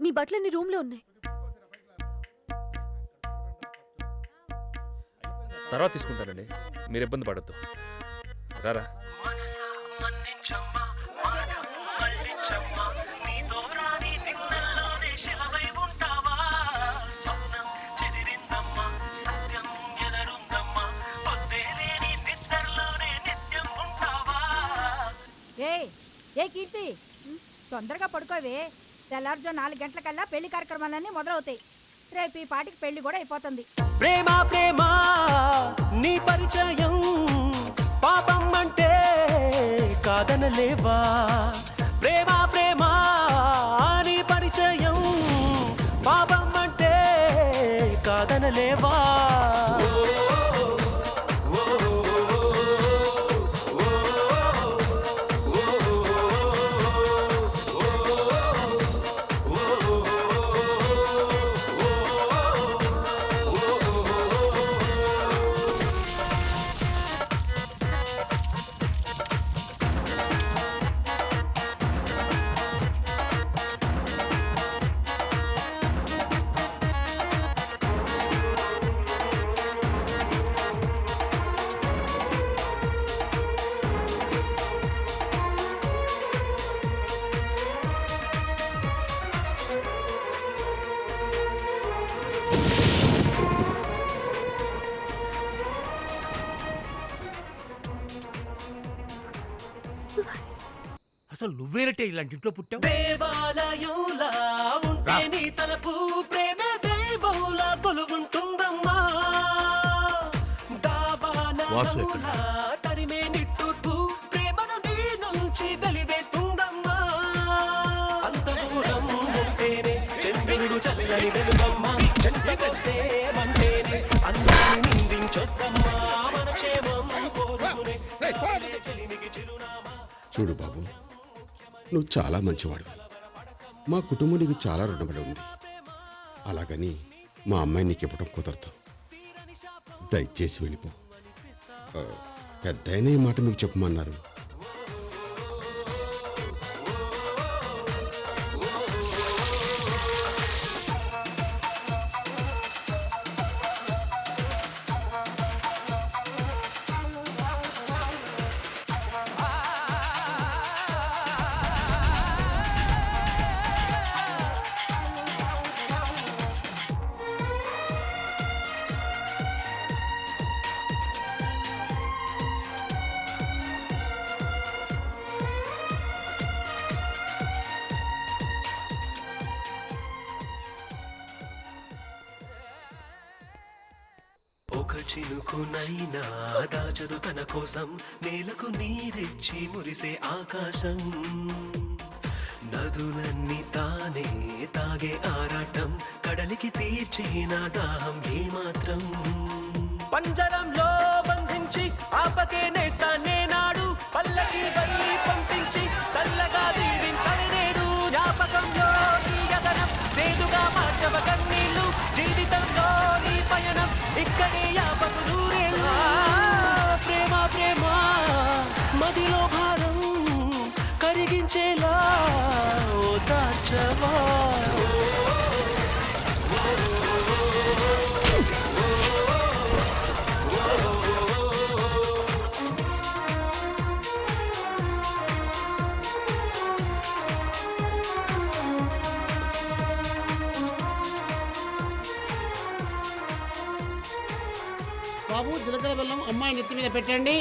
మీ బట్టలన్నీ రూమ్ లో ఉన్నాయి. తర్వాత తీసుకుంటానండి, మీరు ఇబ్బంది పడద్దు. రారా. ఏ కీర్తి, తొందరగా పడుకోవే. తెల్లారుజో 4 గంటలకల్లా పెళ్లి కార్యక్రమాలన్నీ మొదలవుతాయి. రేపు ఈ పాటికి పెళ్లి కూడా అయిపోతుంది. ప్రేమ ప్రేమ నీ పరిచయం పాపం అంటే కాదనలేవా. ప్రేమ ప్రేమ నీ పరిచయం పాపం అంటే కాదనలేవా. అసలు నువ్వేనట్టే ఇలాంటి ఇంట్లో పుట్టావు? దేవాలయంలా ఉంటే నీ తలపు ప్రేమ దేవోలా కొలుగుంటుందమ్మా. వాసు ఎక్కడ? తరిమే నిట్టుతూ ప్రేమను నీ నుంచి వెలివేస్తుందమ్మా. అంత దూరం ఉంటేనే చంద్రుడు చల్లని వెలుగమ్మా. చెంతకొస్తే మంటేనే అందరిని నిందించొద్దమ్మా. మన క్షేమం కోరుకునే చెలిమికి చిరునామా. చూడు బాబు, నువ్వు చాలా మంచివాడు. మా కుటుంబం నీకు చాలా రుణపడి ఉంది. అలాగని మా అమ్మాయి నీకు ఇవ్వడం కుదరదు. దయచేసి వెళ్ళిపో. పెద్దయినా ఈ మాట మీకు చెప్పమన్నారు. ఒక చినుకునైనా దాచదు తన కోసం నేలకు నీరిచ్చి మురిసే ఆకాశం. నదులన్నీ తానే తాగే ఆరాటం కడలికి తీర్చిన దాహం ఏమాత్రం. పంజరంలో బంధించి ఆపకే నేస్తానే నాడు పల్లకి వై పంపించి చల్లగా దీవించని నేడు. జ్ఞాపకంలో నీ యదనం సేదుగా మార్చవ కన్నీళ్ళు. జీవితంలో నీ పయనం ఇక్కడే యాపకు నూరేళ్ళు. ప్రేమ ప్రేమ మదిలో భారం కరిగించేలా ఓదార్చవా. బాబు, జీలకర్ర బెల్లం అమ్మాయి నెత్తి మీద పెట్టండి.